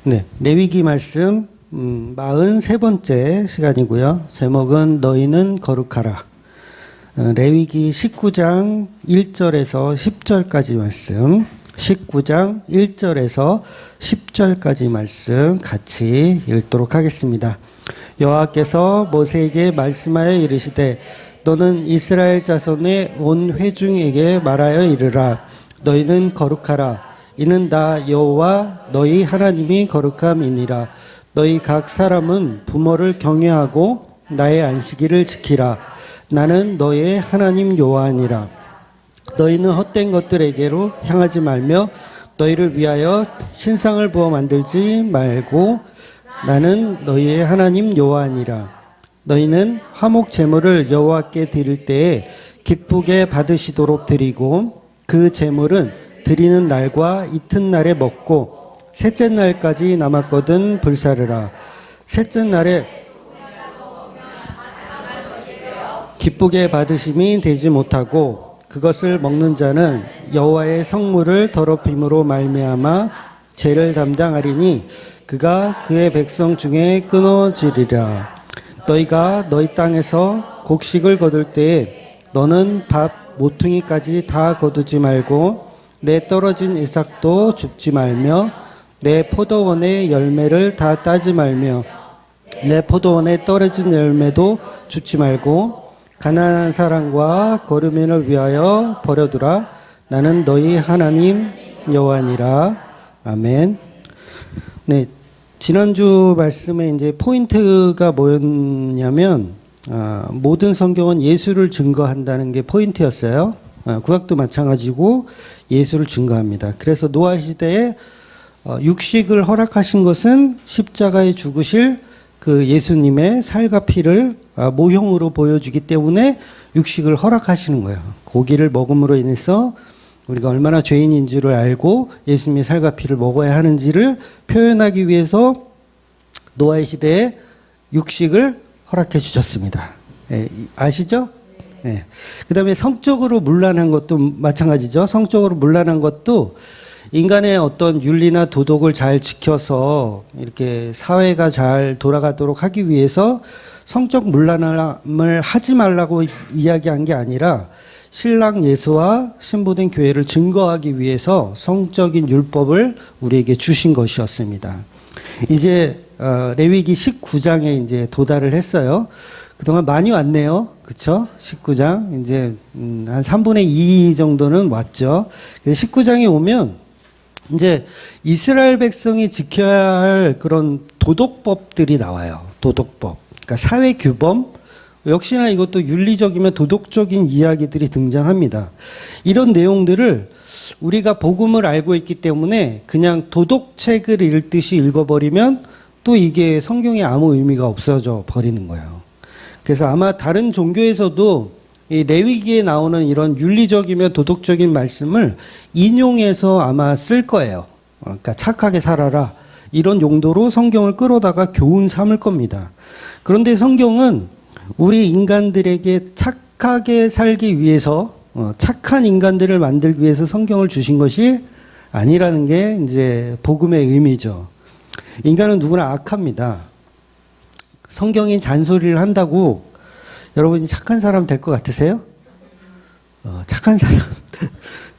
네, 레위기 말씀 43번째 시간이고요. 제목은 너희는 거룩하라. 레위기 19장 1절에서 10절까지 말씀, 19장 1절에서 10절까지 말씀 같이 읽도록 하겠습니다. 여호와께서 모세에게 말씀하여 이르시되 너는 이스라엘 자손의 온 회중에게 말하여 이르라. 너희는 거룩하라. 이는 나 여호와 너희 하나님이 거룩함이니라. 너희 각 사람은 부모를 경외하고 나의 안식일을 지키라. 나는 너의 하나님 여호와니라. 너희는 헛된 것들에게로 향하지 말며 너희를 위하여 신상을 부어 만들지 말고 나는 너희의 하나님 여호와니라. 너희는 화목 제물을 여호와께 드릴 때에 기쁘게 받으시도록 드리고 그 제물은 드리는 날과 이튿날에 먹고 셋째 날까지 남았거든 불사르라. 셋째 날에 기쁘게 받으심이 되지 못하고 그것을 먹는 자는 여호와의 성물을 더럽힘으로 말미암아 죄를 담당하리니 그가 그의 백성 중에 끊어지리라. 너희가 너희 땅에서 곡식을 거둘 때에 너는 밥 모퉁이까지 다 거두지 말고 내 떨어진 이삭도 줍지 말며 내 포도원의 열매를 다 따지 말며 내 포도원에 떨어진 열매도 줍지 말고 가난한 사람과 거류민을 위하여 버려두라. 나는 너희 하나님 여호와니라. 아멘. 네, 지난주 말씀에 이제 포인트가 뭐였냐면 모든 성경은 예수를 증거한다는 게 포인트였어요. 구약도 마찬가지고 예수를 증거합니다. 그래서 노아 시대에 육식을 허락하신 것은 십자가에 죽으실 그 예수님의 살과 피를 모형으로 보여주기 때문에 육식을 허락하시는 거예요. 고기를 먹음으로 인해서 우리가 얼마나 죄인인 줄을 알고 예수님의 살과 피를 먹어야 하는지를 표현하기 위해서 노아의 시대에 육식을 허락해 주셨습니다. 아시죠? 네. 그 다음에 성적으로 문란한 것도 마찬가지죠. 성적으로 문란한 것도 인간의 어떤 윤리나 도덕을 잘 지켜서 이렇게 사회가 잘 돌아가도록 하기 위해서 성적 문란함을 하지 말라고 이야기한 게 아니라 신랑 예수와 신부된 교회를 증거하기 위해서 성적인 율법을 우리에게 주신 것이었습니다. 이제 레위기 19장에 이제 도달을 했어요. 그동안 많이 왔네요. 그쵸? 19장. 이제, 한 3분의 2 정도는 왔죠. 19장에 오면, 이제, 이스라엘 백성이 지켜야 할 그런 도덕법들이 나와요. 도덕법. 그러니까 사회 규범. 역시나 이것도 윤리적이며 도덕적인 이야기들이 등장합니다. 이런 내용들을 우리가 복음을 알고 있기 때문에 그냥 도덕책을 읽듯이 읽어버리면 또 이게 성경에 아무 의미가 없어져 버리는 거예요. 그래서 아마 다른 종교에서도 이 레위기에 나오는 이런 윤리적이며 도덕적인 말씀을 인용해서 아마 쓸 거예요. 그러니까 착하게 살아라. 이런 용도로 성경을 끌어다가 교훈 삼을 겁니다. 그런데 성경은 우리 인간들에게 착하게 살기 위해서 착한 인간들을 만들기 위해서 성경을 주신 것이 아니라는 게 이제 복음의 의미죠. 인간은 누구나 악합니다. 성경이 잔소리를 한다고 여러분이 착한 사람 될 것 같으세요? 착한 사람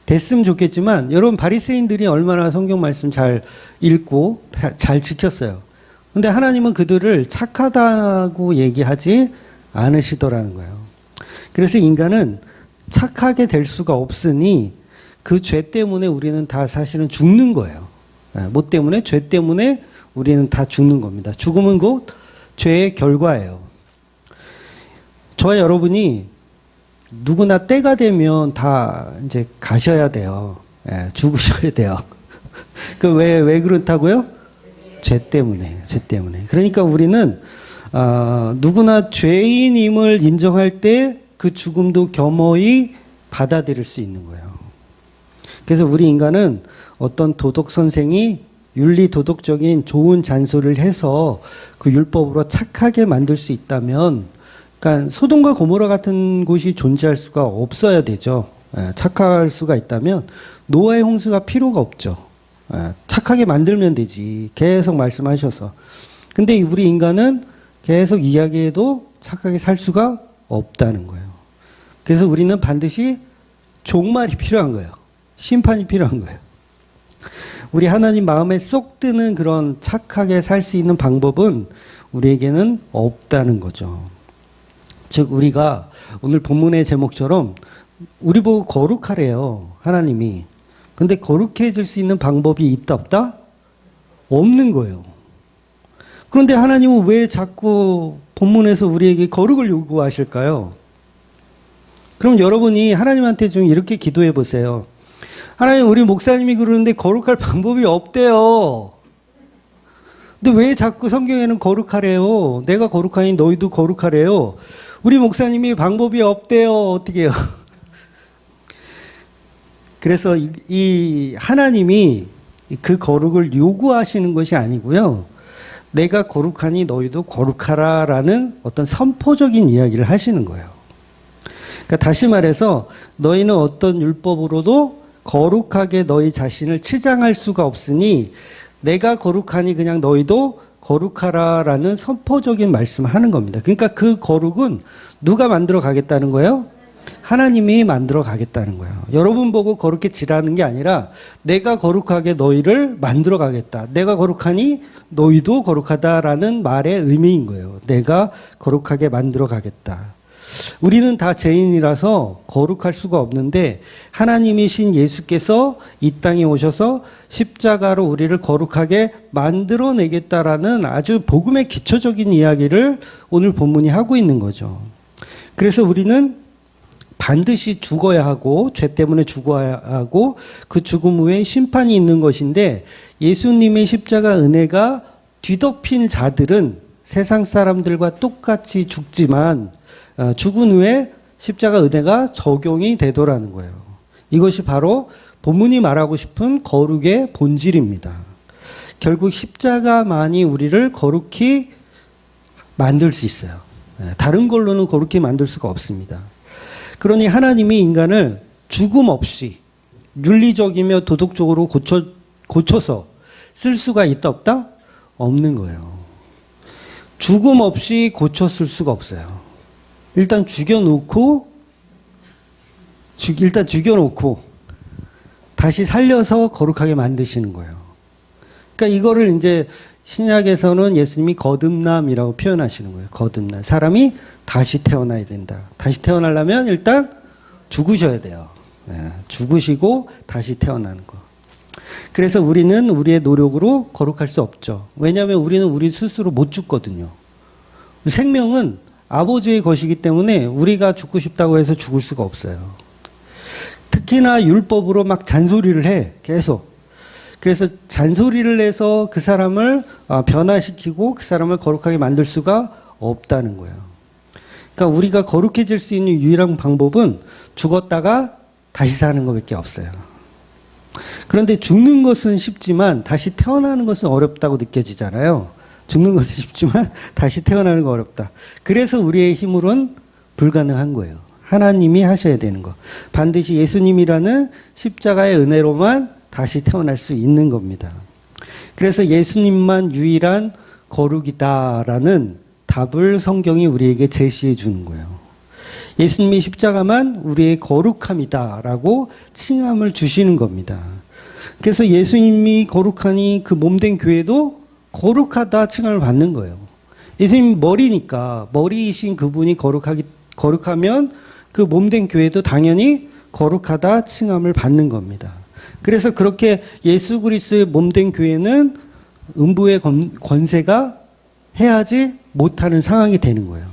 됐으면 좋겠지만 여러분 바리새인들이 얼마나 성경 말씀 잘 읽고 잘 지켰어요. 근데 하나님은 그들을 착하다고 얘기하지 않으시더라는 거예요. 그래서 인간은 착하게 될 수가 없으니 그 죄 때문에 우리는 다 사실은 죽는 거예요. 뭐 때문에? 죄 때문에 우리는 다 죽는 겁니다. 죽음은 곧 죄의 결과예요. 저와 여러분이 누구나 때가 되면 다 이제 가셔야 돼요. 죽으셔야 돼요. 왜 그렇다고요? 죄 때문에. 그러니까 우리는, 누구나 죄인임을 인정할 때 그 죽음도 겸허히 받아들일 수 있는 거예요. 그래서 우리 인간은 어떤 도덕 선생이 윤리 도덕적인 좋은 잔소리를 해서 그 율법으로 착하게 만들 수 있다면, 그러니까 소돔과 고모라 같은 곳이 존재할 수가 없어야 되죠. 착할 수가 있다면 노아의 홍수가 필요가 없죠. 착하게 만들면 되지. 계속 말씀하셔서. 근데 우리 인간은 계속 이야기해도 착하게 살 수가 없다는 거예요. 그래서 우리는 반드시 종말이 필요한 거예요. 심판이 필요한 거예요. 우리 하나님 마음에 쏙 드는 그런 착하게 살 수 있는 방법은 우리에게는 없다는 거죠. 즉 우리가 오늘 본문의 제목처럼 우리 보고 거룩하래요. 하나님이. 근데 거룩해질 수 있는 방법이 있다 없다? 없는 거예요. 그런데 하나님은 왜 자꾸 본문에서 우리에게 거룩을 요구하실까요? 그럼 여러분이 하나님한테 좀 이렇게 기도해 보세요. 하나님, 우리 목사님이 그러는데 거룩할 방법이 없대요. 근데 왜 자꾸 성경에는 거룩하래요? 내가 거룩하니 너희도 거룩하래요. 우리 목사님이 방법이 없대요. 어떻게 해요? 그래서 이 하나님이 그 거룩을 요구하시는 것이 아니고요. 내가 거룩하니 너희도 거룩하라라는 어떤 선포적인 이야기를 하시는 거예요. 그러니까 다시 말해서 너희는 어떤 율법으로도 거룩하게 너희 자신을 치장할 수가 없으니 내가 거룩하니 그냥 너희도 거룩하라라는 선포적인 말씀을 하는 겁니다. 그러니까 그 거룩은 누가 만들어 가겠다는 거예요? 하나님이 만들어 가겠다는 거예요. 여러분 보고 거룩해지라는 게 아니라 내가 거룩하게 너희를 만들어 가겠다. 내가 거룩하니 너희도 거룩하다라는 말의 의미인 거예요. 내가 거룩하게 만들어 가겠다. 우리는 다 죄인이라서 거룩할 수가 없는데 하나님이신 예수께서 이 땅에 오셔서 십자가로 우리를 거룩하게 만들어내겠다라는 아주 복음의 기초적인 이야기를 오늘 본문이 하고 있는 거죠. 그래서 우리는 반드시 죽어야 하고 죄 때문에 죽어야 하고 그 죽음 후에 심판이 있는 것인데 예수님의 십자가 은혜가 뒤덮인 자들은 세상 사람들과 똑같이 죽지만 죽은 후에 십자가 은혜가 적용이 되더라는 거예요. 이것이 바로 본문이 말하고 싶은 거룩의 본질입니다. 결국 십자가만이 우리를 거룩히 만들 수 있어요. 다른 걸로는 거룩히 만들 수가 없습니다. 그러니 하나님이 인간을 죽음 없이 윤리적이며 도덕적으로 고쳐서 쓸 수가 있다 없다? 없는 거예요. 죽음 없이 고쳐 쓸 수가 없어요. 일단 죽여놓고 다시 살려서 거룩하게 만드시는 거예요. 그러니까 이거를 이제 신약에서는 예수님이 거듭남이라고 표현하시는 거예요. 거듭남. 사람이 다시 태어나야 된다. 다시 태어나려면 일단 죽으셔야 돼요. 죽으시고 다시 태어나는 거. 그래서 우리는 우리의 노력으로 거룩할 수 없죠. 왜냐하면 우리는 우리 스스로 못 죽거든요. 생명은 아버지의 것이기 때문에 우리가 죽고 싶다고 해서 죽을 수가 없어요. 특히나 율법으로 막 잔소리를 해. 계속. 그래서 잔소리를 해서 그 사람을 변화시키고 그 사람을 거룩하게 만들 수가 없다는 거예요. 그러니까 우리가 거룩해질 수 있는 유일한 방법은 죽었다가 다시 사는 것밖에 없어요. 그런데 죽는 것은 쉽지만 다시 태어나는 것은 어렵다고 느껴지잖아요. 죽는 것은 쉽지만 다시 태어나는 거 어렵다. 그래서 우리의 힘으로는 불가능한 거예요. 하나님이 하셔야 되는 거. 반드시 예수님이라는 십자가의 은혜로만 다시 태어날 수 있는 겁니다. 그래서 예수님만 유일한 거룩이다라는 답을 성경이 우리에게 제시해 주는 거예요. 예수님의 십자가만 우리의 거룩함이다라고 칭함을 주시는 겁니다. 그래서 예수님이 거룩하니 그 몸된 교회도 거룩하다 칭함을 받는 거예요. 예수님 머리니까 머리이신 그분이 거룩하면 그 몸된 교회도 당연히 거룩하다 칭함을 받는 겁니다. 그래서 그렇게 예수 그리스도의 몸된 교회는 음부의 권세가 해야지 못하는 상황이 되는 거예요.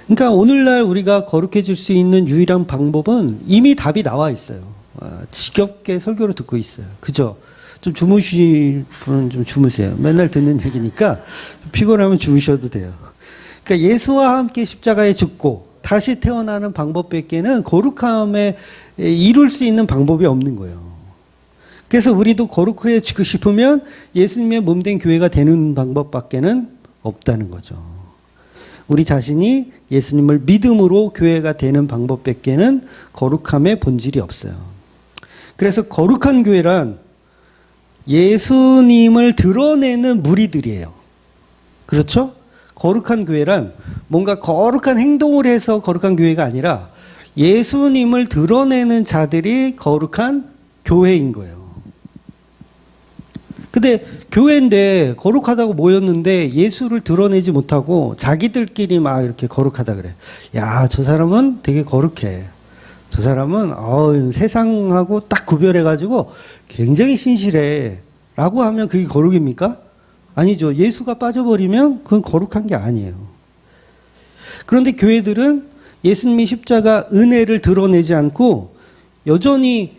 그러니까 오늘날 우리가 거룩해질 수 있는 유일한 방법은 이미 답이 나와 있어요. 지겹게 설교를 듣고 있어요. 그죠? 좀 주무실 분은 좀 주무세요. 맨날 듣는 얘기니까 피곤하면 주무셔도 돼요. 그러니까 예수와 함께 십자가에 죽고 다시 태어나는 방법밖에는 거룩함에 이룰 수 있는 방법이 없는 거예요. 그래서 우리도 거룩해지고 싶으면 예수님의 몸된 교회가 되는 방법밖에는 없다는 거죠. 우리 자신이 예수님을 믿음으로 교회가 되는 방법밖에는 거룩함의 본질이 없어요. 그래서 거룩한 교회란 예수님을 드러내는 무리들이에요. 그렇죠? 거룩한 교회란 뭔가 거룩한 행동을 해서 거룩한 교회가 아니라 예수님을 드러내는 자들이 거룩한 교회인 거예요. 근데 교회인데 거룩하다고 모였는데 예수를 드러내지 못하고 자기들끼리 막 이렇게 거룩하다 그래. 야, 저 사람은 되게 거룩해. 저 사람은 세상하고 딱 구별해가지고 굉장히 신실해. 라고 하면 그게 거룩입니까? 아니죠. 예수가 빠져버리면 그건 거룩한 게 아니에요. 그런데 교회들은 예수님의 십자가 은혜를 드러내지 않고 여전히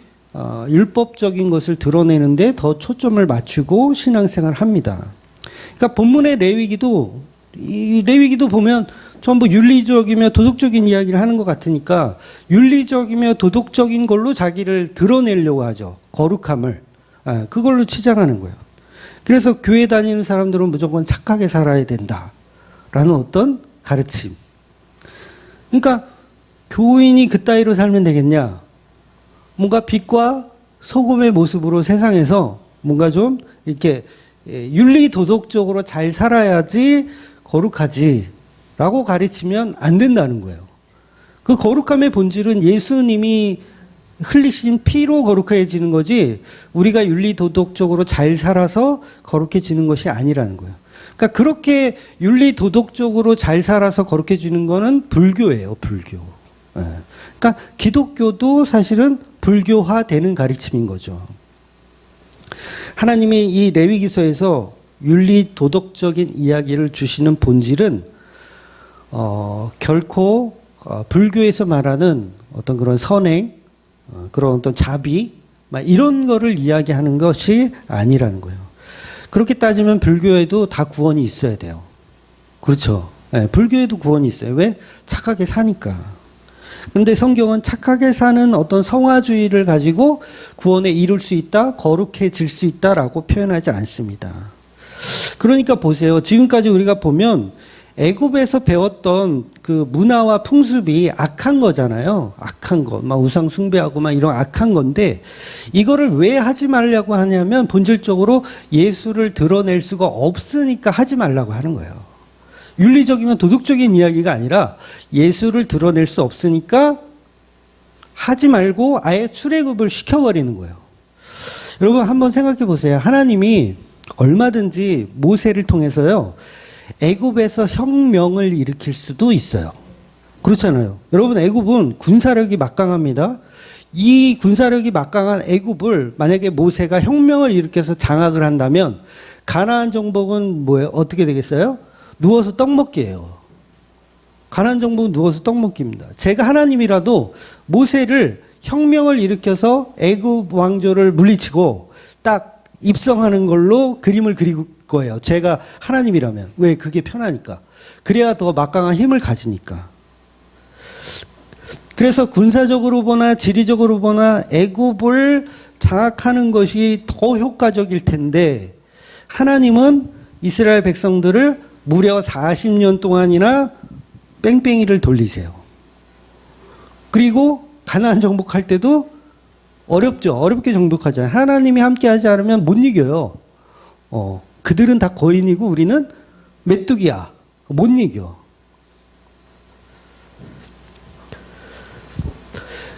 율법적인 것을 드러내는데 더 초점을 맞추고 신앙생활을 합니다. 그러니까 본문의 레위기도 보면 전부 윤리적이며 도덕적인 이야기를 하는 것 같으니까 윤리적이며 도덕적인 걸로 자기를 드러내려고 하죠. 거룩함을. 그걸로 치장하는 거예요. 그래서 교회 다니는 사람들은 무조건 착하게 살아야 된다라는 어떤 가르침. 그러니까 교인이 그따위로 살면 되겠냐? 뭔가 빛과 소금의 모습으로 세상에서 뭔가 좀 이렇게 윤리 도덕적으로 잘 살아야지 거룩하지라고 가르치면 안 된다는 거예요. 그 거룩함의 본질은 예수님이 흘리신 피로 거룩해지는 거지 우리가 윤리 도덕적으로 잘 살아서 거룩해지는 것이 아니라는 거예요. 그러니까 그렇게 윤리 도덕적으로 잘 살아서 거룩해지는 거는 불교예요, 불교. 그러니까 기독교도 사실은 불교화되는 가르침인 거죠. 하나님이 이 레위기서에서 윤리 도덕적인 이야기를 주시는 본질은 결코 불교에서 말하는 어떤 그런 선행, 그런 어떤 자비, 이런 거를 이야기하는 것이 아니라는 거예요. 그렇게 따지면 불교에도 다 구원이 있어야 돼요. 그렇죠. 네, 불교에도 구원이 있어요. 왜? 착하게 사니까. 그런데 성경은 착하게 사는 어떤 성화주의를 가지고 구원에 이룰 수 있다, 거룩해질 수 있다라고 표현하지 않습니다. 그러니까 보세요. 지금까지 우리가 보면 애굽에서 배웠던 그 문화와 풍습이 악한 거잖아요. 악한 거. 막 우상 숭배하고 막 이런 악한 건데 이거를 왜 하지 말라고 하냐면 본질적으로 예수를 드러낼 수가 없으니까 하지 말라고 하는 거예요. 윤리적이면 도덕적인 이야기가 아니라 예수를 드러낼 수 없으니까 하지 말고 아예 출애굽을 시켜버리는 거예요. 여러분 한번 생각해 보세요. 하나님이 얼마든지 모세를 통해서요. 애굽에서 혁명을 일으킬 수도 있어요. 그렇잖아요. 여러분 애굽은 군사력이 막강합니다. 이 군사력이 막강한 애굽을 만약에 모세가 혁명을 일으켜서 장악을 한다면 가나안 정복은 뭐예요? 어떻게 되겠어요? 누워서 떡 먹기예요. 가나안 정복은 누워서 떡 먹기입니다. 제가 하나님이라도 모세를 혁명을 일으켜서 애굽 왕조를 물리치고 딱 입성하는 걸로 그림을 그릴 거예요. 제가 하나님이라면. 왜? 그게 편하니까. 그래야 더 막강한 힘을 가지니까. 그래서 군사적으로 보나 지리적으로 보나 애굽을 장악하는 것이 더 효과적일 텐데 하나님은 이스라엘 백성들을 무려 40년 동안이나 뺑뺑이를 돌리세요. 그리고 가나안 정복할 때도 어렵죠. 어렵게 정복하잖아요. 하나님이 함께하지 않으면 못 이겨요. 그들은 다 거인이고 우리는 메뚜기야. 못 이겨.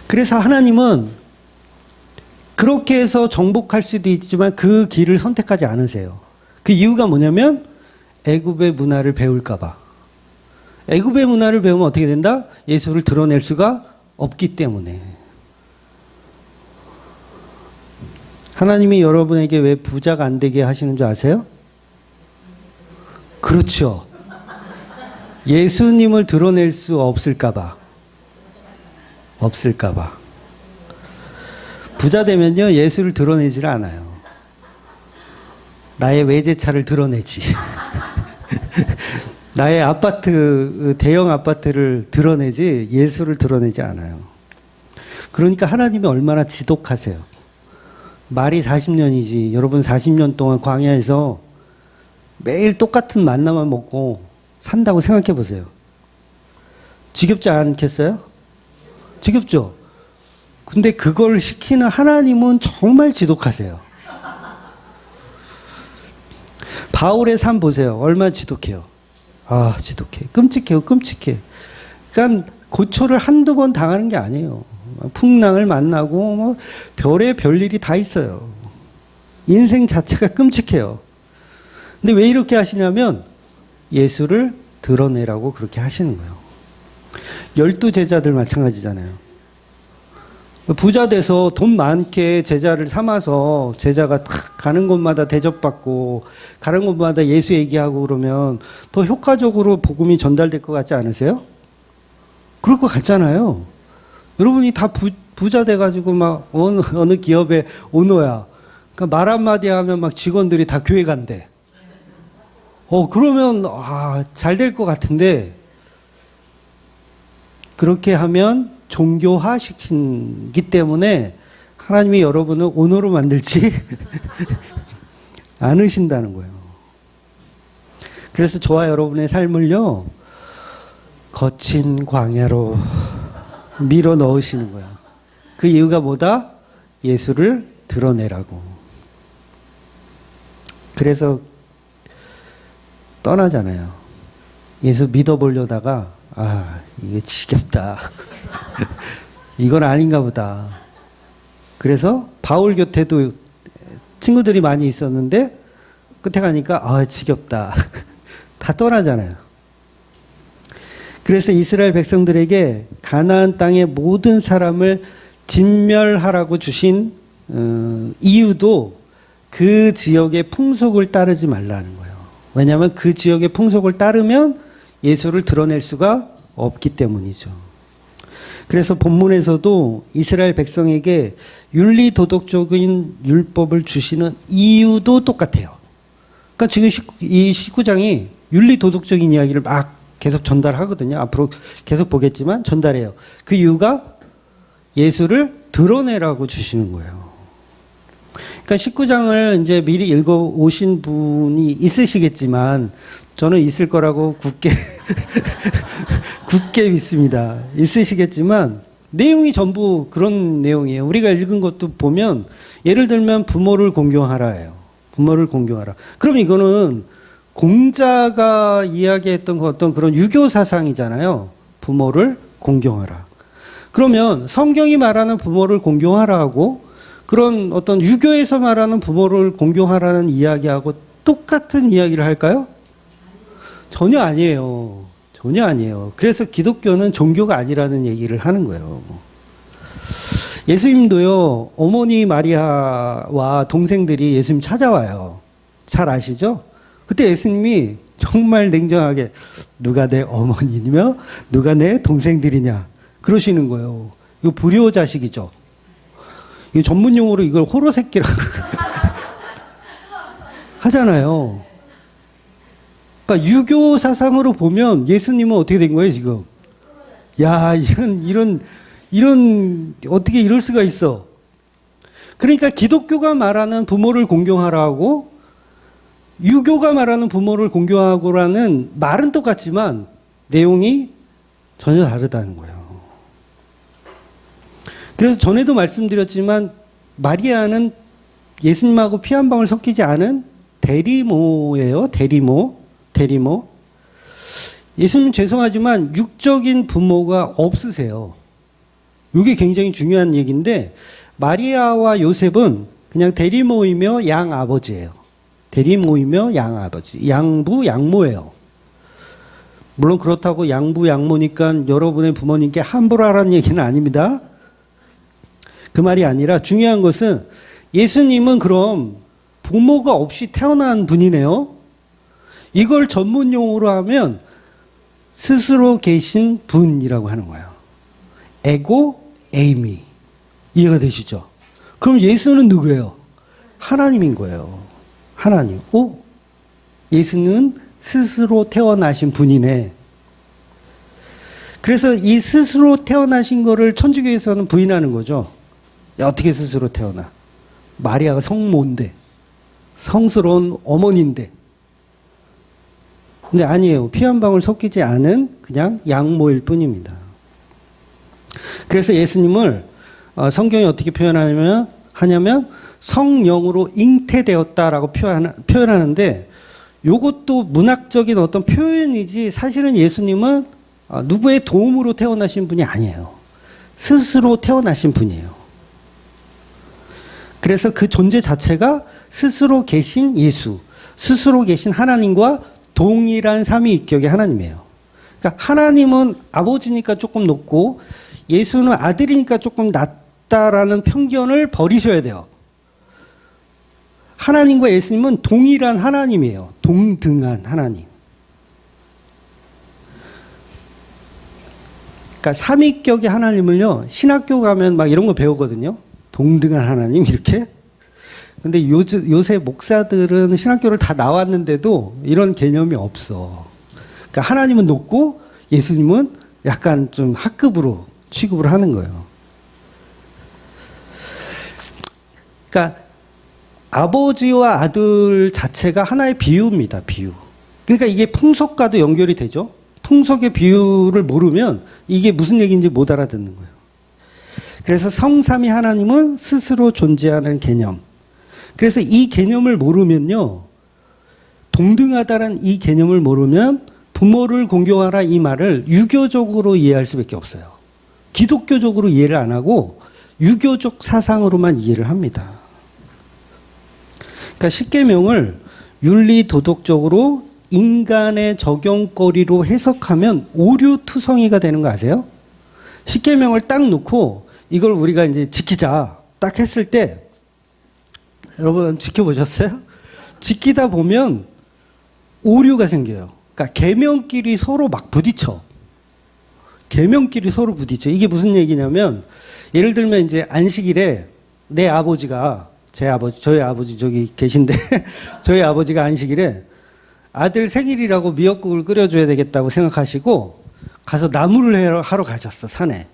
그래서 하나님은 그렇게 해서 정복할 수도 있지만 그 길을 선택하지 않으세요. 그 이유가 뭐냐면 애굽의 문화를 배울까 봐. 애굽의 문화를 배우면 어떻게 된다? 예수를 드러낼 수가 없기 때문에. 하나님이 여러분에게 왜 부자가 안 되게 하시는 줄 아세요? 그렇죠. 예수님을 드러낼 수 없을까 봐. 없을까 봐. 부자 되면요, 예수를 드러내지를 않아요. 나의 외제차를 드러내지. 나의 아파트, 대형 아파트를 드러내지 예수를 드러내지 않아요. 그러니까 하나님이 얼마나 지독하세요. 말이 40년이지. 여러분 40년 동안 광야에서 매일 똑같은 만나만 먹고 산다고 생각해 보세요. 지겹지 않겠어요? 지겹죠? 근데 그걸 시키는 하나님은 정말 지독하세요. 바울의 삶 보세요. 얼마나 지독해요. 아, 지독해. 끔찍해요. 끔찍해. 그러니까 고초를 한두 번 당하는 게 아니에요. 풍랑을 만나고 뭐 별일이 다 있어요. 인생 자체가 끔찍해요. 근데 왜 이렇게 하시냐면 예수를 드러내라고 그렇게 하시는 거예요. 12제자들 마찬가지잖아요. 부자 돼서 돈 많게 제자를 삼아서 제자가 탁 가는 곳마다 대접받고 가는 곳마다 예수 얘기하고 그러면 더 효과적으로 복음이 전달될 것 같지 않으세요? 그럴 것 같잖아요. 여러분이 다 부자 돼가지고 막 어느 기업의 오너야. 그러니까 말 한마디 하면 막 직원들이 다 교회 간대. 그러면 잘 될 것 같은데 그렇게 하면 종교화 시키기 때문에 하나님이 여러분을 오너로 만들지 않으신다는 거예요. 그래서 저와 여러분의 삶을요, 거친 광야로 밀어 넣으시는 거야. 그 이유가 뭐다? 예수를 드러내라고. 그래서 떠나잖아요. 예수 믿어보려다가 이게 지겹다. 이건 아닌가 보다. 그래서 바울 곁에도 친구들이 많이 있었는데 끝에 가니까 지겹다. 다 떠나잖아요. 그래서 이스라엘 백성들에게 가나안 땅의 모든 사람을 진멸하라고 주신 이유도 그 지역의 풍속을 따르지 말라는 거예요. 왜냐하면 그 지역의 풍속을 따르면 예수를 드러낼 수가 없기 때문이죠. 그래서 본문에서도 이스라엘 백성에게 윤리도덕적인 율법을 주시는 이유도 똑같아요. 그러니까 지금 이 19장이 윤리도덕적인 이야기를 막 계속 전달하거든요. 앞으로 계속 보겠지만 전달해요. 그 이유가 예수를 드러내라고 주시는 거예요. 그러니까 19장을 이제 미리 읽어 오신 분이 있으시겠지만 저는 있을 거라고 굳게 굳게 믿습니다. 있으시겠지만 내용이 전부 그런 내용이에요. 우리가 읽은 것도 보면 예를 들면 부모를 공경하라예요. 부모를 공경하라. 그럼 이거는 공자가 이야기했던 어떤 그런 유교 사상이잖아요. 부모를 공경하라. 그러면 성경이 말하는 부모를 공경하라고 그런 어떤 유교에서 말하는 부모를 공경하라는 이야기하고 똑같은 이야기를 할까요? 전혀 아니에요. 전혀 아니에요. 그래서 기독교는 종교가 아니라는 얘기를 하는 거예요. 예수님도요, 어머니 마리아와 동생들이 예수님 찾아와요. 잘 아시죠? 그때 예수님이 정말 냉정하게 누가 내 어머니며 누가 내 동생들이냐 그러시는 거예요. 이거 불효 자식이죠. 이 전문 용어로 이걸 호러 새끼라고 하잖아요. 그러니까 유교 사상으로 보면 예수님은 어떻게 된 거예요, 지금? 야, 이런 어떻게 이럴 수가 있어? 그러니까 기독교가 말하는 부모를 공경하라고 유교가 말하는 부모를 공경하고라는 말은 똑같지만 내용이 전혀 다르다는 거예요. 그래서 전에도 말씀드렸지만 마리아는 예수님하고 피 한 방울 섞이지 않은 대리모예요. 대리모. 예수님 죄송하지만 육적인 부모가 없으세요. 이게 굉장히 중요한 얘기인데 마리아와 요셉은 그냥 대리모이며 양아버지예요. 대리모이며 양아버지. 양부, 양모예요. 물론 그렇다고 양부, 양모니까 여러분의 부모님께 함부로 하라는 얘기는 아닙니다. 그 말이 아니라 중요한 것은 예수님은 그럼 부모가 없이 태어난 분이네요. 이걸 전문 용어로 하면 스스로 계신 분이라고 하는 거예요. 에고 에이미. 이해가 되시죠? 그럼 예수는 누구예요? 하나님인 거예요. 하나님. 예수는 스스로 태어나신 분이네. 그래서 이 스스로 태어나신 거를 천주교에서는 부인하는 거죠. 야, 어떻게 스스로 태어나? 마리아가 성모인데, 성스러운 어머니인데. 근데 아니에요. 피 한 방울 섞이지 않은 그냥 양모일 뿐입니다. 그래서 예수님을 성경이 어떻게 하냐면 성령으로 잉태되었다라고 표현하는데 요것도 문학적인 어떤 표현이지 사실은 예수님은 누구의 도움으로 태어나신 분이 아니에요. 스스로 태어나신 분이에요. 그래서 그 존재 자체가 스스로 계신 예수, 스스로 계신 하나님과 동일한 삼위일격의 하나님이에요. 그러니까 하나님은 아버지니까 조금 높고 예수는 아들이니까 조금 낮다라는 편견을 버리셔야 돼요. 하나님과 예수님은 동일한 하나님이에요. 동등한 하나님. 그러니까 삼위격의 하나님을요, 신학교 가면 막 이런 거 배우거든요. 동등한 하나님 이렇게. 근데 요새 목사들은 신학교를 다 나왔는데도 이런 개념이 없어. 그러니까 하나님은 높고 예수님은 약간 좀 하급으로 취급을 하는 거예요. 그러니까 아버지와 아들 자체가 하나의 비유입니다. 비유. 그러니까 이게 풍속과도 연결이 되죠. 풍속의 비유를 모르면 이게 무슨 얘기인지 못 알아듣는 거예요. 그래서 성삼위 하나님은 스스로 존재하는 개념. 그래서 이 개념을 모르면요, 동등하다는 이 개념을 모르면 부모를 공경하라 이 말을 유교적으로 이해할 수밖에 없어요. 기독교적으로 이해를 안 하고 유교적 사상으로만 이해를 합니다. 그러니까 십계명을 윤리 도덕적으로 인간의 적용거리로 해석하면 오류투성이가 되는 거 아세요? 십계명을 딱 놓고 이걸 우리가 이제 지키자 딱 했을 때, 여러분 지켜보셨어요? 지키다 보면 오류가 생겨요. 그러니까 계명끼리 서로 막 부딪혀. 계명끼리 서로 부딪혀. 이게 무슨 얘기냐면, 예를 들면 이제 안식일에 내 아버지가, 저희 아버지 저기 계신데 저희 아버지가 안식일에 아들 생일이라고 미역국을 끓여줘야 되겠다고 생각하시고 가서 나무를 하러 가셨어. 산에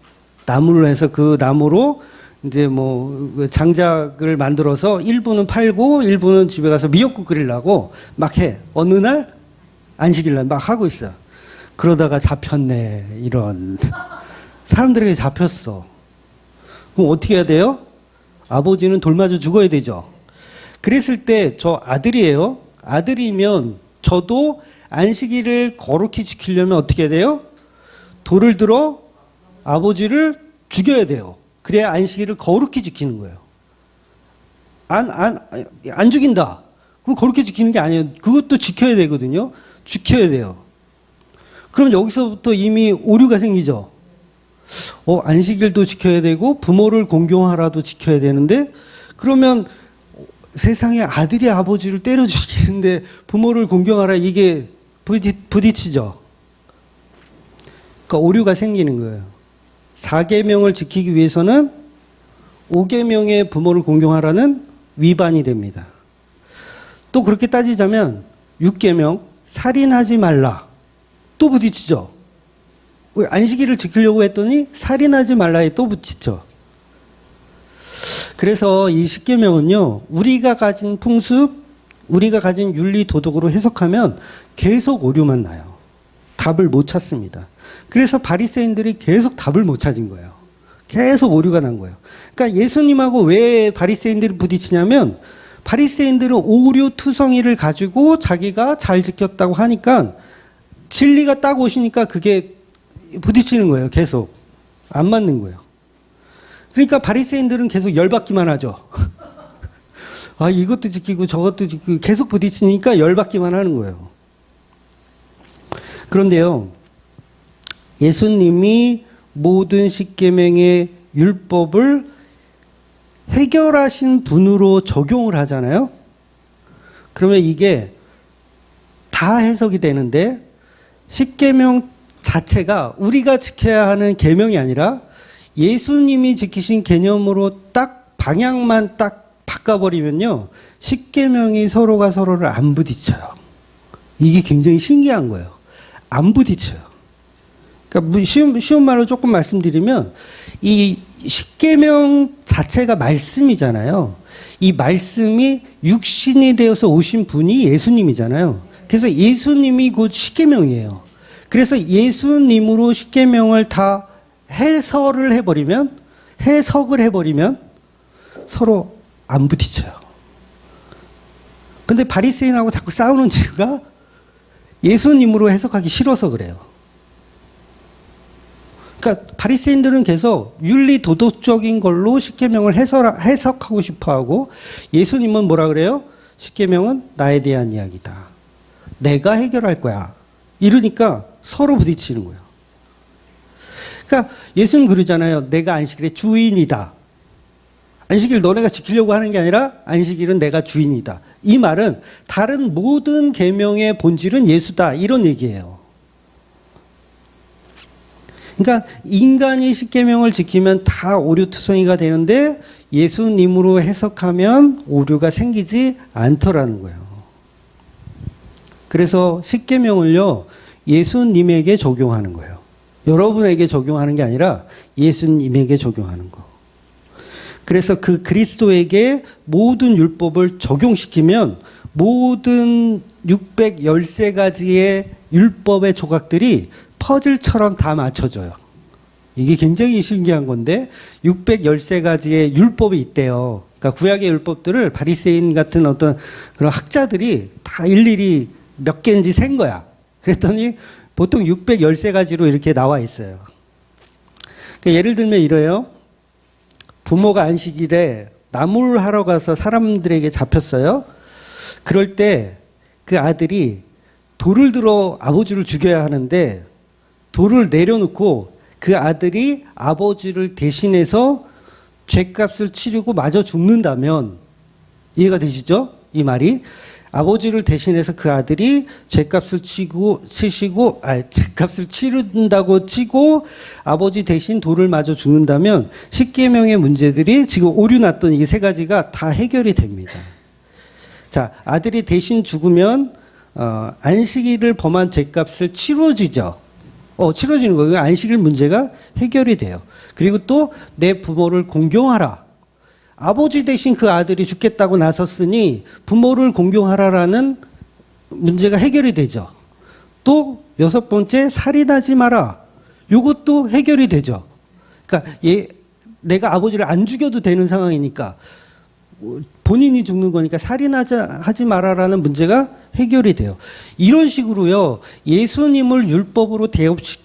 나무를 해서 그 나무로 이제 뭐 장작을 만들어서 일부는 팔고 일부는 집에 가서 미역국 끓이려고 막 해. 어느 날 안식일 날 막 하고 있어. 그러다가 잡혔네. 이런 사람들에게 잡혔어. 그럼 어떻게 해야 돼요? 아버지는 돌 맞아 죽어야 되죠. 그랬을 때 저 아들이에요. 아들이면 저도 안식일을 거룩히 지키려면 어떻게 해야 돼요? 돌을 들어 아버지를 죽여야 돼요. 그래야 안식일을 거룩히 지키는 거예요. 안 죽인다. 그럼 거룩히 지키는 게 아니에요. 그것도 지켜야 되거든요. 지켜야 돼요. 그럼 여기서부터 이미 오류가 생기죠. 안식일도 지켜야 되고 부모를 공경하라도 지켜야 되는데, 그러면 세상에 아들이 아버지를 때려 죽이는데 부모를 공경하라, 이게 부딪히죠. 그러니까 오류가 생기는 거예요. 4계명을 지키기 위해서는 5계명의 부모를 공경하라는 위반이 됩니다. 또 그렇게 따지자면 6계명 살인하지 말라, 또 부딪히죠. 안식일을 지키려고 했더니 살인하지 말라에 또 부딪히죠. 그래서 이 십계명은요, 우리가 가진 풍습, 우리가 가진 윤리 도덕으로 해석하면 계속 오류만 나요. 답을 못 찾습니다. 그래서 바리새인들이 계속 답을 못 찾은 거예요. 계속 오류가 난 거예요. 그러니까 예수님하고 왜 바리새인들이 부딪히냐면, 바리새인들은 오류투성이를 가지고 자기가 잘 지켰다고 하니까 진리가 딱 오시니까 그게 부딪히는 거예요. 계속 안 맞는 거예요. 그러니까 바리새인들은 계속 열받기만 하죠. 이것도 지키고 저것도 지키고 계속 부딪히니까 열받기만 하는 거예요. 그런데요, 예수님이 모든 십계명의 율법을 해결하신 분으로 적용을 하잖아요. 그러면 이게 다 해석이 되는데, 십계명 자체가 우리가 지켜야 하는 계명이 아니라 예수님이 지키신 개념으로 딱 방향만 딱 바꿔버리면요, 십계명이 서로가 서로를 안 부딪혀요. 이게 굉장히 신기한 거예요. 안 부딪혀요. 그러니까 쉬운 말로 조금 말씀드리면, 이 십계명 자체가 말씀이잖아요. 이 말씀이 육신이 되어서 오신 분이 예수님이잖아요. 그래서 예수님이 곧 십계명이에요. 그래서 예수님으로 십계명을 다 해석을 해버리면 서로 안 부딪혀요. 근데 바리새인하고 자꾸 싸우는 이유가 예수님으로 해석하기 싫어서 그래요. 그러니까 바리새인들은 계속 윤리 도덕적인 걸로 십계명을 해석하고 싶어하고, 예수님은 뭐라 그래요? 십계명은 나에 대한 이야기다. 내가 해결할 거야. 이러니까 서로 부딪히는 거예요. 그러니까 예수님 그러잖아요. 내가 안식일의 주인이다. 안식일 너네가 지키려고 하는 게 아니라 안식일은 내가 주인이다. 이 말은 다른 모든 계명의 본질은 예수다. 이런 얘기예요. 그러니까 인간이 십계명을 지키면 다 오류투성이가 되는데 예수님으로 해석하면 오류가 생기지 않더라는 거예요. 그래서 십계명을요, 예수님에게 적용하는 거예요. 여러분에게 적용하는 게 아니라 예수님에게 적용하는 거. 그래서 그 그리스도에게 모든 율법을 적용시키면 모든 613가지의 율법의 조각들이 퍼즐처럼 다 맞춰져요. 이게 굉장히 신기한 건데 613가지의 율법이 있대요. 그러니까 구약의 율법들을 바리새인 같은 어떤 그런 학자들이 다 일일이 몇 개인지 센 거야. 그랬더니 보통 613가지로 이렇게 나와 있어요. 그러니까 예를 들면 이래요. 부모가 안식일에 나물 하러 가서 사람들에게 잡혔어요. 그럴 때 그 아들이 돌을 들어 아버지를 죽여야 하는데 돌을 내려놓고 그 아들이 아버지를 대신해서 죗값을 치르고 마저 죽는다면, 이해가 되시죠? 이 말이 아버지를 대신해서 그 아들이 죗값을 죗값을 치른다고 치고 아버지 대신 돌을 마저 죽는다면 십계명의 문제들이 지금 오류 났던 이게 세 가지가 다 해결이 됩니다. 자, 아들이 대신 죽으면 안식일을 범한 죗값을 치러지죠. 치러지는 거예요. 안식일 문제가 해결이 돼요. 그리고 또 내 부모를 공경하라. 아버지 대신 그 아들이 죽겠다고 나섰으니 부모를 공경하라라는 문제가 해결이 되죠. 또 6번째, 살인하지 마라. 이것도 해결이 되죠. 그러니까 내가 아버지를 안 죽여도 되는 상황이니까, 본인이 죽는 거니까 살인하지 마라라는 문제가 해결이 돼요. 이런 식으로요, 예수님을 율법으로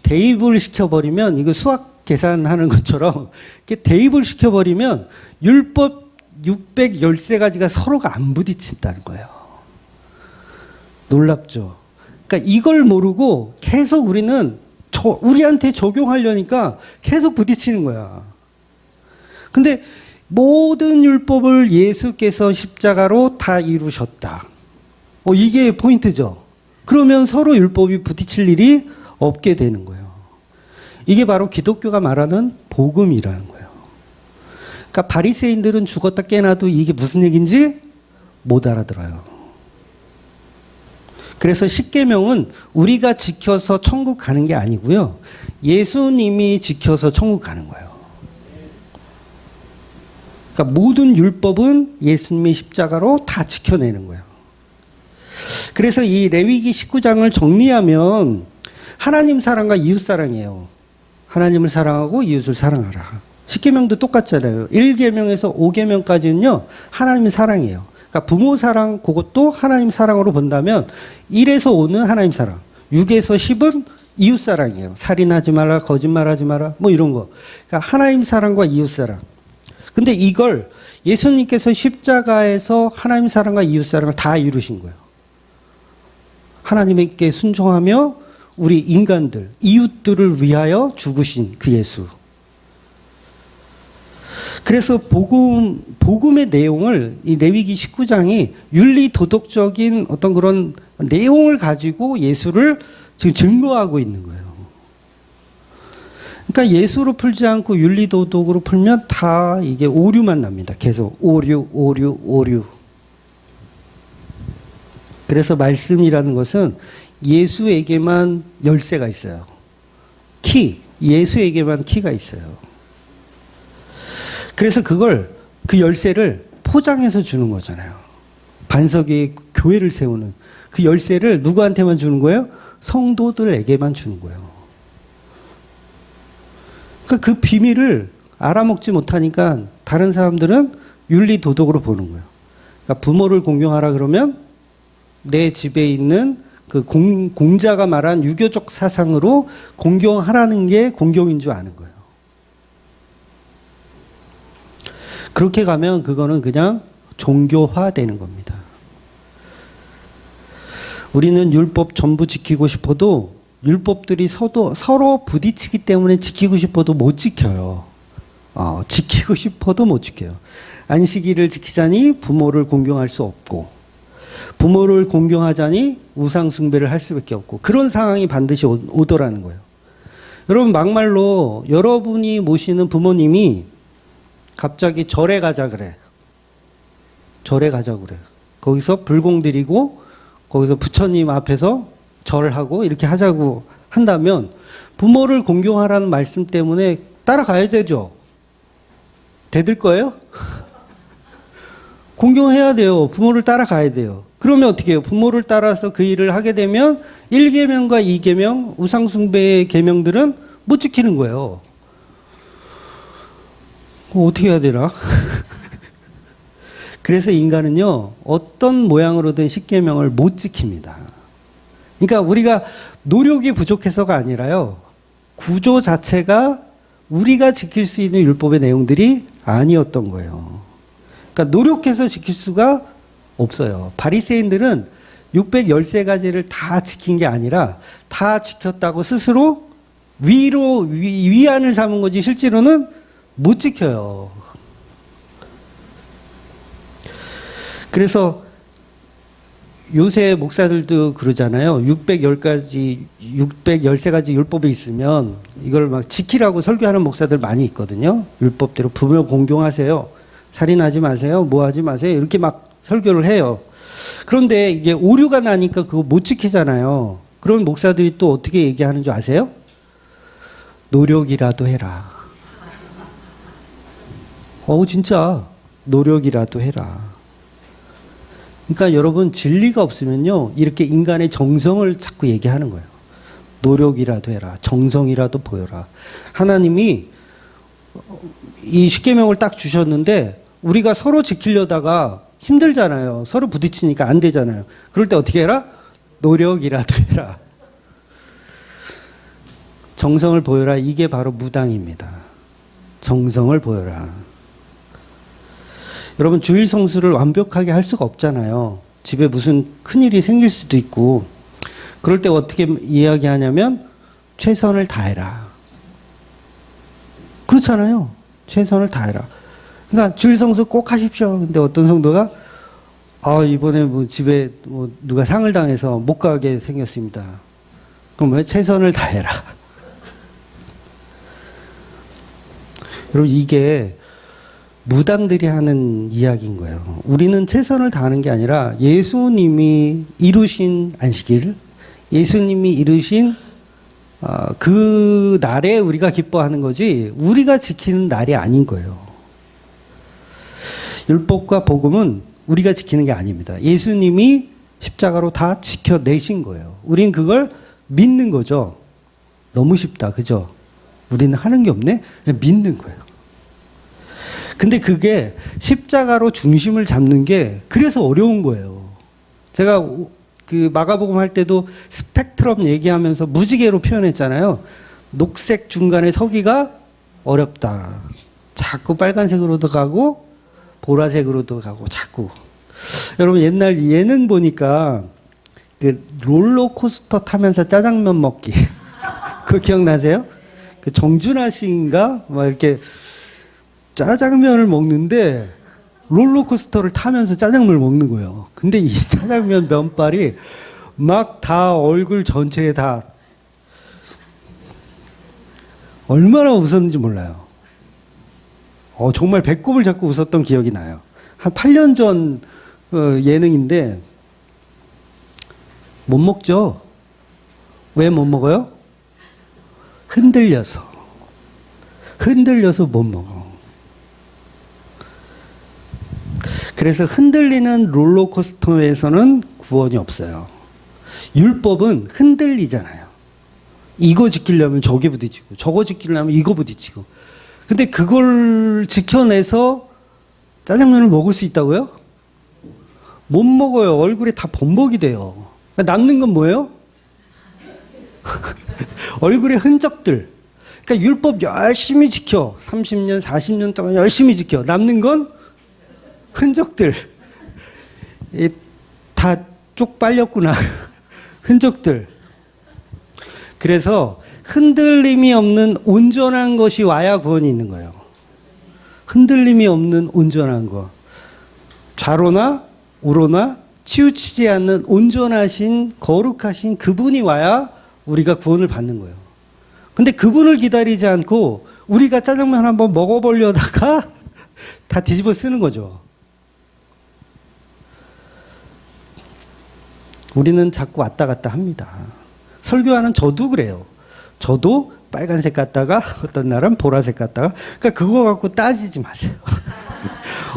대입을 시켜버리면, 이거 수학 계산하는 것처럼 이렇게 대입을 시켜버리면 율법 613가지가 서로가 안 부딪힌다는 거예요. 놀랍죠? 그러니까 이걸 모르고 계속 우리는 우리한테 적용하려니까 계속 부딪히는 거야. 근데 모든 율법을 예수께서 십자가로 다 이루셨다. 이게 포인트죠. 그러면 서로 율법이 부딪힐 일이 없게 되는 거예요. 이게 바로 기독교가 말하는 복음이라는 거예요. 그러니까 바리새인들은 죽었다 깨나도 이게 무슨 얘기인지 못 알아들어요. 그래서 십계명은 우리가 지켜서 천국 가는 게 아니고요, 예수님이 지켜서 천국 가는 거예요. 그러니까 모든 율법은 예수님의 십자가로 다 지켜내는 거예요. 그래서 이 레위기 19장을 정리하면 하나님 사랑과 이웃 사랑이에요. 하나님을 사랑하고 이웃을 사랑하라. 십계명도 똑같잖아요. 1계명에서 5계명까지는요, 하나님 사랑이에요. 그러니까 부모 사랑, 그것도 하나님 사랑으로 본다면 1에서 5는 하나님 사랑, 6에서 10은 이웃 사랑이에요. 살인하지 마라, 거짓말하지 마라, 뭐 이런 거. 그러니까 하나님 사랑과 이웃 사랑. 근데 이걸 예수님께서 십자가에서 하나님 사랑과 이웃 사랑을 다 이루신 거예요. 하나님께 순종하며 우리 인간들, 이웃들을 위하여 죽으신 그 예수. 그래서 복음의 내용을 이 레위기 19장이 윤리 도덕적인 어떤 그런 내용을 가지고 예수를 지금 증거하고 있는 거예요. 그러니까 예수로 풀지 않고 윤리 도덕으로 풀면 다 이게 오류만 납니다. 계속 오류. 그래서 말씀이라는 것은 예수에게만 열쇠가 있어요. 예수에게만 키가 있어요. 그래서 그 열쇠를 포장해서 주는 거잖아요. 반석 위에 교회를 세우는 그 열쇠를 누구한테만 주는 거예요? 성도들에게만 주는 거예요. 그러니까 그 비밀을 알아먹지 못하니까 다른 사람들은 윤리 도덕으로 보는 거예요. 그러니까 부모를 공경하라 그러면 내 집에 있는 그 공자가 말한 유교적 사상으로 공경하라는 게 공경인 줄 아는 거예요. 그렇게 가면 그거는 그냥 종교화되는 겁니다. 우리는 율법 전부 지키고 싶어도 율법들이 서로 부딪히기 때문에 지키고 싶어도 못 지켜요. 지키고 싶어도 못 지켜요. 안식일을 지키자니 부모를 공경할 수 없고, 부모를 공경하자니 우상 숭배를 할 수밖에 없고, 그런 상황이 반드시 오더라는 거예요. 여러분, 막말로 여러분이 모시는 부모님이 갑자기 절에 가자 그래. 절에 가자 그래. 거기서 불공 드리고 거기서 부처님 앞에서 절하고 이렇게 하자고 한다면 부모를 공경하라는 말씀 때문에 따라가야 되죠. 대들 거예요? 공경해야 돼요. 부모를 따라가야 돼요. 그러면 어떻게 해요? 부모를 따라서 그 일을 하게 되면 1계명과 2계명, 우상숭배의 계명들은 못 지키는 거예요. 어떻게 해야 되나? 그래서 인간은요, 어떤 모양으로든 10계명을 못 지킵니다. 그러니까 우리가 노력이 부족해서가 아니라요, 구조 자체가 우리가 지킬 수 있는 율법의 내용들이 아니었던 거예요. 그러니까 노력해서 지킬 수가 없어요. 바리새인들은 613가지를 다 지킨 게 아니라 다 지켰다고 스스로 위안을 삼은 거지 실제로는 못 지켜요. 그래서 요새 목사들도 그러잖아요. 613가지 율법이 있으면 이걸 막 지키라고 설교하는 목사들 많이 있거든요. 율법대로 부모 공경하세요. 살인하지 마세요. 뭐 하지 마세요. 이렇게 막 설교를 해요. 그런데 이게 오류가 나니까 그거 못 지키잖아요. 그런 목사들이 또 어떻게 얘기하는 줄 아세요? 노력이라도 해라. 진짜 노력이라도 해라. 그러니까 여러분, 진리가 없으면요, 이렇게 인간의 정성을 자꾸 얘기하는 거예요. 노력이라도 해라. 정성이라도 보여라. 하나님이 이 십계명을 딱 주셨는데 우리가 서로 지키려다가 힘들잖아요. 서로 부딪히니까 안 되잖아요. 그럴 때 어떻게 해라? 노력이라도 해라. 정성을 보여라. 이게 바로 무당입니다. 정성을 보여라. 여러분, 주일 성수를 완벽하게 할 수가 없잖아요. 집에 무슨 큰일이 생길 수도 있고. 그럴 때 어떻게 이야기하냐면 최선을 다해라. 그렇잖아요. 최선을 다해라. 그러니까 주일 성수 꼭 하십시오. 근데 어떤 성도가 이번에 뭐 집에 뭐 누가 상을 당해서 못 가게 생겼습니다. 그럼 왜 최선을 다해라. 여러분, 이게 무당들이 하는 이야기인 거예요. 우리는 최선을 다하는 게 아니라 예수님이 이루신 안식일, 예수님이 이루신 그 날에 우리가 기뻐하는 거지 우리가 지키는 날이 아닌 거예요. 율법과 복음은 우리가 지키는 게 아닙니다. 예수님이 십자가로 다 지켜내신 거예요. 우린 그걸 믿는 거죠. 너무 쉽다, 그죠? 우리는 하는 게 없네? 그냥 믿는 거예요. 근데 그게 십자가로 중심을 잡는 게 그래서 어려운 거예요. 제가 그 마가복음 할 때도 스펙트럼 얘기하면서 무지개로 표현했잖아요. 녹색 중간에 서기가 어렵다. 자꾸 빨간색으로도 가고 보라색으로도 가고 자꾸. 여러분, 옛날 예능 보니까 그 롤러코스터 타면서 짜장면 먹기. 그거 기억나세요? 그 정준하 씨인가? 막 이렇게 짜장면을 먹는데 롤러코스터를 타면서 짜장면을 먹는 거예요. 근데 이 짜장면 면발이 막 다 얼굴 전체에 다 얼마나 웃었는지 몰라요. 정말 배꼽을 잡고 웃었던 기억이 나요. 한 8년 전 예능인데 못 먹죠. 왜 못 먹어요? 흔들려서 못 먹어. 그래서 흔들리는 롤러코스터에서는 구원이 없어요. 율법은 흔들리잖아요. 이거 지키려면 저게 부딪히고 저거 지키려면 이거 부딪히고. 근데 그걸 지켜내서 짜장면을 먹을 수 있다고요? 못 먹어요. 얼굴에 다 범벅이 돼요. 남는 건 뭐예요? 얼굴의 흔적들. 그러니까 율법 열심히 지켜. 30년, 40년 동안 열심히 지켜. 남는 건 흔적들. 다 쪽빨렸구나. 흔적들. 그래서 흔들림이 없는 온전한 것이 와야 구원이 있는 거예요. 흔들림이 없는 온전한 것. 좌로나 우로나 치우치지 않는 온전하신 거룩하신 그분이 와야 우리가 구원을 받는 거예요. 근데 그분을 기다리지 않고 우리가 짜장면 한번 먹어보려다가 다 뒤집어 쓰는 거죠. 우리는 자꾸 왔다 갔다 합니다. 설교하는 저도 그래요. 저도 빨간색 갔다가 어떤 날은 보라색 갔다가 그러니까 그거 갖고 따지지 마세요.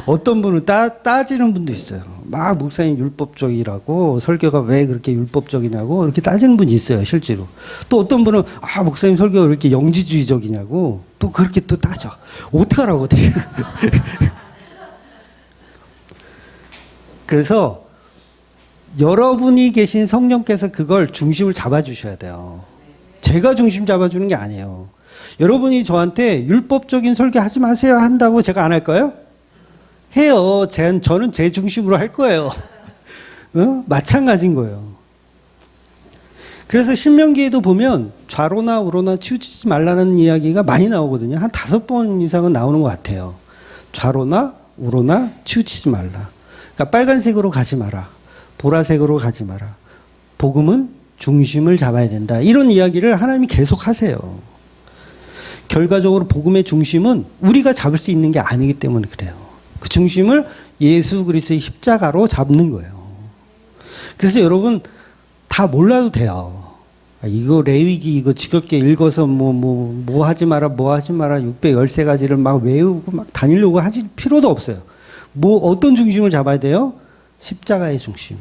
어떤 분은 따지는 분도 있어요. 막 목사님 율법적이라고 설교가 왜 그렇게 율법적이냐고 이렇게 따지는 분이 있어요. 실제로. 또 어떤 분은 목사님 설교가 왜 이렇게 영지주의적이냐고 또 그렇게 또 따져. 어떡하라고 어떻게. 그래서 여러분이 계신 성령께서 그걸 중심을 잡아주셔야 돼요. 제가 중심 잡아주는 게 아니에요. 여러분이 저한테 율법적인 설교 하지 마세요 한다고 제가 안 할까요? 해요. 저는 제 중심으로 할 거예요. 마찬가지인 거예요. 그래서 신명기에도 보면 좌로나 우로나 치우치지 말라는 이야기가 많이 나오거든요. 한 5번 이상은 나오는 것 같아요. 좌로나 우로나 치우치지 말라. 그러니까 빨간색으로 가지 마라. 보라색으로 가지 마라. 복음은 중심을 잡아야 된다. 이런 이야기를 하나님이 계속 하세요. 결과적으로 복음의 중심은 우리가 잡을 수 있는 게 아니기 때문에 그래요. 그 중심을 예수 그리스도의 십자가로 잡는 거예요. 그래서 여러분 다 몰라도 돼요. 이거 레위기 이거 지겹게 읽어서 뭐 하지 마라 613가지를 막 외우고 막 다니려고 하실 필요도 없어요. 어떤 중심을 잡아야 돼요? 십자가의 중심.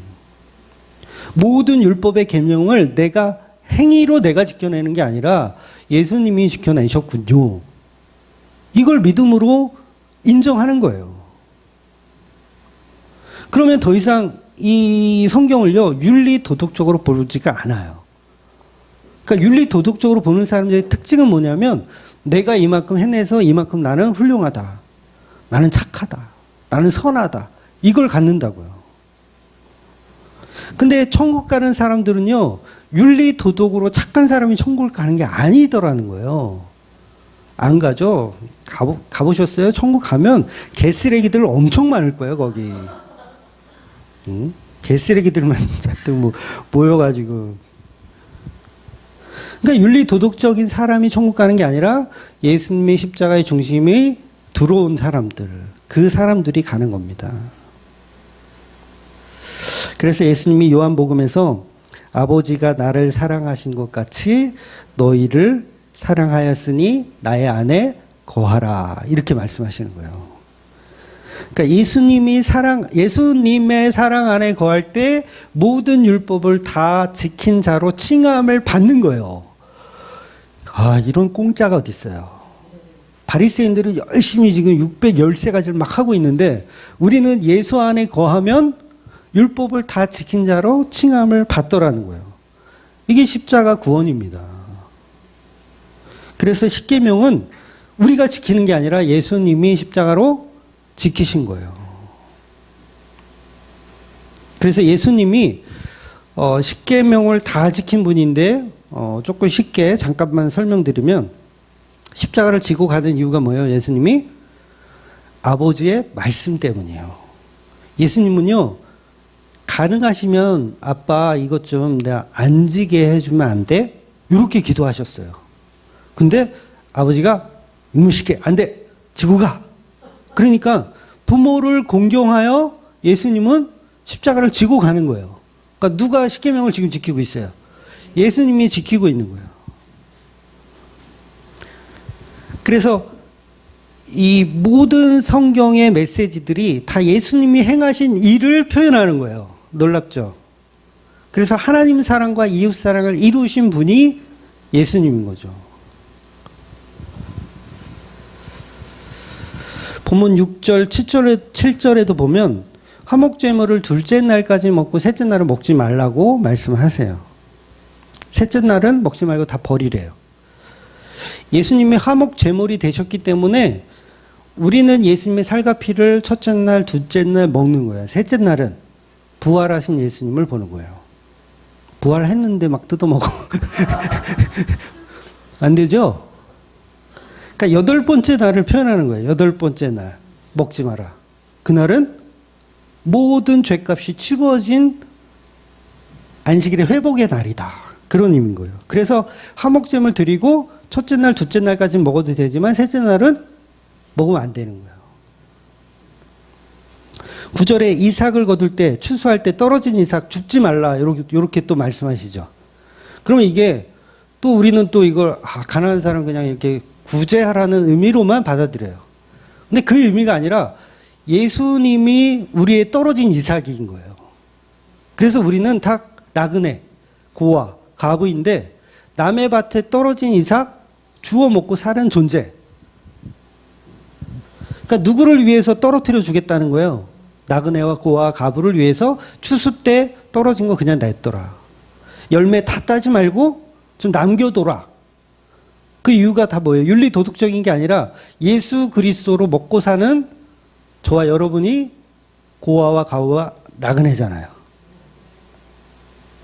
모든 율법의 계명을 내가 행위로 내가 지켜내는 게 아니라 예수님이 지켜내셨군요. 이걸 믿음으로 인정하는 거예요. 그러면 더 이상 이 성경을요, 윤리 도덕적으로 보지가 않아요. 그러니까 윤리 도덕적으로 보는 사람들의 특징은 뭐냐면 내가 이만큼 해내서 이만큼 나는 훌륭하다. 나는 착하다. 나는 선하다. 이걸 갖는다고요. 근데 천국 가는 사람들은요, 윤리 도덕으로 착한 사람이 천국을 가는 게 아니더라는 거예요. 안 가죠? 가보셨어요? 천국 가면 개쓰레기들 엄청 많을 거예요, 거기. 응? 개쓰레기들만 자꾸 모여가지고. 그러니까 윤리 도덕적인 사람이 천국 가는 게 아니라 예수님의 십자가의 중심이 들어온 사람들, 그 사람들이 가는 겁니다. 그래서 예수님이 요한복음에서 아버지가 나를 사랑하신 것 같이 너희를 사랑하였으니 나의 안에 거하라. 이렇게 말씀하시는 거예요. 그러니까 예수님의 사랑 안에 거할 때 모든 율법을 다 지킨 자로 칭함을 받는 거예요. 이런 공짜가 어디 있어요. 바리새인들은 열심히 지금 613가지를 막 하고 있는데 우리는 예수 안에 거하면 율법을 다 지킨 자로 칭함을 받더라는 거예요. 이게 십자가 구원입니다. 그래서 십계명은 우리가 지키는 게 아니라 예수님이 십자가로 지키신 거예요. 그래서 예수님이 십계명을 다 지킨 분인데 조금 쉽게 잠깐만 설명드리면 십자가를 지고 가는 이유가 뭐예요? 예수님이 아버지의 말씀 때문이에요. 예수님은요, 가능하시면 아빠 이것 좀 내가 안 지게 해주면 안 돼? 이렇게 기도하셨어요. 근데 아버지가 이무시게 안 돼! 지고 가! 그러니까 부모를 공경하여 예수님은 십자가를 지고 가는 거예요. 그러니까 누가 십계명을 지금 지키고 있어요? 예수님이 지키고 있는 거예요. 그래서 이 모든 성경의 메시지들이 다 예수님이 행하신 일을 표현하는 거예요. 놀랍죠? 그래서 하나님 사랑과 이웃 사랑을 이루신 분이 예수님인 거죠. 본문 6절, 7절에도 보면 화목제물을 둘째 날까지 먹고 셋째 날은 먹지 말라고 말씀하세요. 셋째 날은 먹지 말고 다 버리래요. 예수님이 화목제물이 되셨기 때문에 우리는 예수님의 살과 피를 첫째 날, 둘째 날 먹는 거예요. 셋째 날은 부활하신 예수님을 보는 거예요. 부활했는데 막 뜯어먹어. 안 되죠? 그러니까 여덟 번째 날을 표현하는 거예요. 여덟 번째 날. 먹지 마라. 그날은 모든 죄값이 치루어진 안식일의 회복의 날이다. 그런 의미인 거예요. 그래서 화목제물 드리고 첫째 날, 둘째 날까지는 먹어도 되지만 셋째 날은 먹으면 안 되는 거예요. 9절에 이삭을 거둘 때, 추수할 때 떨어진 이삭 죽지 말라. 이렇게 또 말씀하시죠. 그러면 이게 또 우리는 또 이걸 가난한 사람 그냥 이렇게 구제하라는 의미로만 받아들여요. 근데 그 의미가 아니라 예수님이 우리의 떨어진 이삭인 거예요. 그래서 우리는 다 나그네, 고아, 가부인데 남의 밭에 떨어진 이삭 주워 먹고 사는 존재. 그러니까 누구를 위해서 떨어뜨려 주겠다는 거예요. 나그네와 고아, 가부를 위해서 추수 때 떨어진 거 그냥 냈더라. 열매 다 따지 말고 좀 남겨둬라. 그 이유가 다 뭐예요? 윤리 도덕적인 게 아니라 예수 그리스도로 먹고 사는 저와 여러분이 고아와 가부와 나그네잖아요.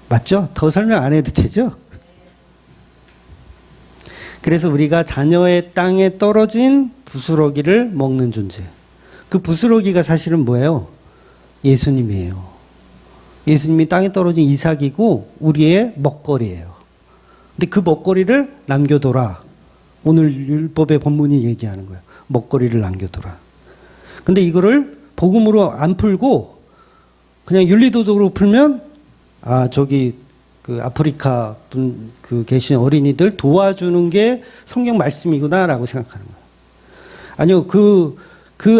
맞죠? 더 설명 안 해도 되죠? 그래서 우리가 자녀의 땅에 떨어진 부스러기를 먹는 존재. 그 부스러기가 사실은 뭐예요? 예수님이에요. 예수님이 땅에 떨어진 이삭이고 우리의 먹거리예요. 근데 그 먹거리를 남겨둬라. 오늘 율법의 본문이 얘기하는 거예요. 먹거리를 남겨둬라. 근데 이거를 복음으로 안 풀고 그냥 윤리도덕으로 풀면 저기 그 아프리카 분 그 계신 어린이들 도와주는 게 성경 말씀이구나라고 생각하는 거예요. 아니요, 그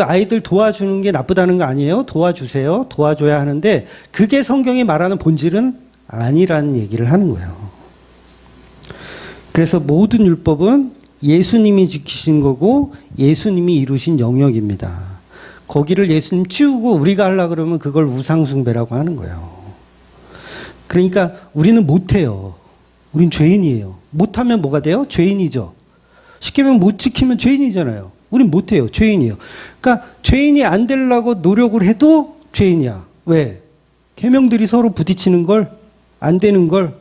아이들 도와주는 게 나쁘다는 거 아니에요. 도와주세요. 도와줘야 하는데 그게 성경이 말하는 본질은 아니라는 얘기를 하는 거예요. 그래서 모든 율법은 예수님이 지키신 거고 예수님이 이루신 영역입니다. 거기를 예수님 치우고 우리가 하려고 그러면 그걸 우상숭배라고 하는 거예요. 그러니까 우리는 못해요. 우린 죄인이에요. 못하면 뭐가 돼요? 죄인이죠. 쉽게 말하면 못 지키면 죄인이잖아요. 우린 못해요. 죄인이에요. 그러니까 죄인이 안 되려고 노력을 해도 죄인이야. 왜? 계명들이 서로 부딪히는 걸, 안 되는 걸.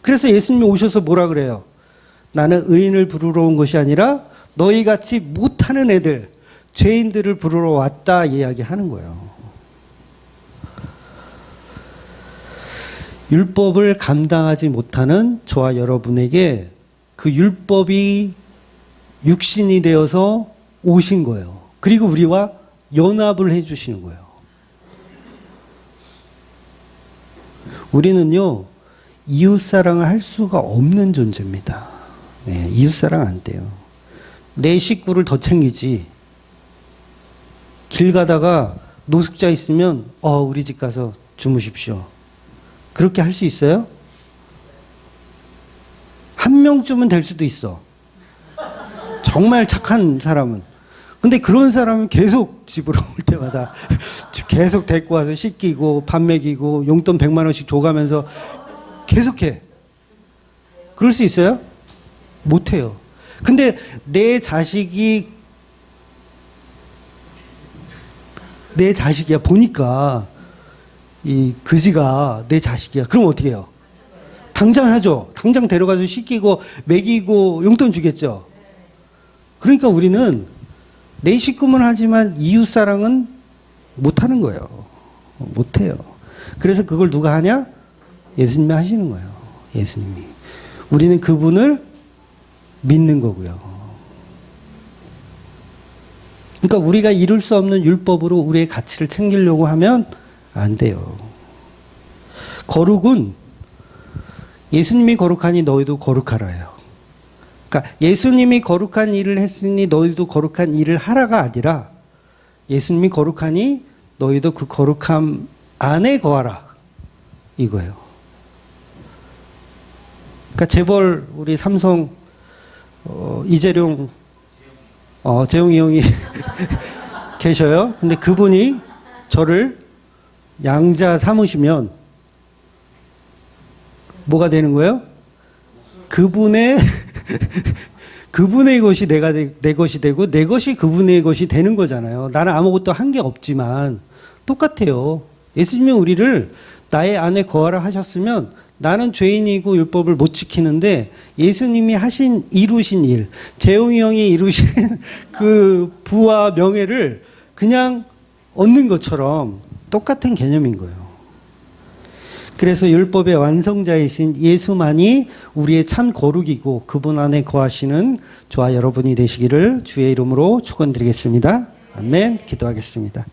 그래서 예수님이 오셔서 뭐라 그래요? 나는 의인을 부르러 온 것이 아니라 너희같이 못하는 애들, 죄인들을 부르러 왔다 이야기하는 거예요. 율법을 감당하지 못하는 저와 여러분에게 그 율법이 육신이 되어서 오신 거예요. 그리고 우리와 연합을 해주시는 거예요. 우리는요, 이웃사랑을 할 수가 없는 존재입니다. 네, 이웃사랑 안 돼요. 내 식구를 더 챙기지. 길 가다가 노숙자 있으면 우리 집 가서 주무십시오. 그렇게 할 수 있어요? 한 명쯤은 될 수도 있어. 정말 착한 사람은. 근데 그런 사람은 계속 집으로 올 때마다 계속 데리고 와서 씻기고 밥 먹이고 용돈 100만 원씩 줘가면서 계속해. 그럴 수 있어요? 못해요. 근데 내 자식이야 보니까 이 그지가 내 자식이야. 그럼 어떻게 해요? 당장 하죠. 당장 데려가서 씻기고 먹이고 용돈 주겠죠. 그러니까 우리는 내 식구만 하지만 이웃사랑은 못하는 거예요. 못해요. 그래서 그걸 누가 하냐? 예수님이 하시는 거예요. 예수님이. 우리는 그분을 믿는 거고요. 그러니까 우리가 이룰 수 없는 율법으로 우리의 가치를 챙기려고 하면 안 돼요. 거룩은 예수님이 거룩하니 너희도 거룩하라요. 그러니까 예수님이 거룩한 일을 했으니 너희도 거룩한 일을 하라가 아니라 예수님이 거룩하니 너희도 그 거룩함 안에 거하라. 이거예요. 그러니까 재벌 우리 삼성 이재룡 재용이 형이 계셔요. 근데 그분이 저를 양자 삼으시면 뭐가 되는 거예요? 그분의 그분의 것이 내 것이 되고 내 것이 그분의 것이 되는 거잖아요. 나는 아무것도 한 게 없지만 똑같아요. 예수님이 우리를 나의 안에 거하라 하셨으면 나는 죄인이고 율법을 못 지키는데 예수님이 이루신 일, 재용이 형이 이루신 그 부와 명예를 그냥 얻는 것처럼 똑같은 개념인 거예요. 그래서 율법의 완성자이신 예수만이 우리의 참 거룩이고 그분 안에 거하시는 저와 여러분이 되시기를 주의 이름으로 축원드리겠습니다. 아멘. 기도하겠습니다.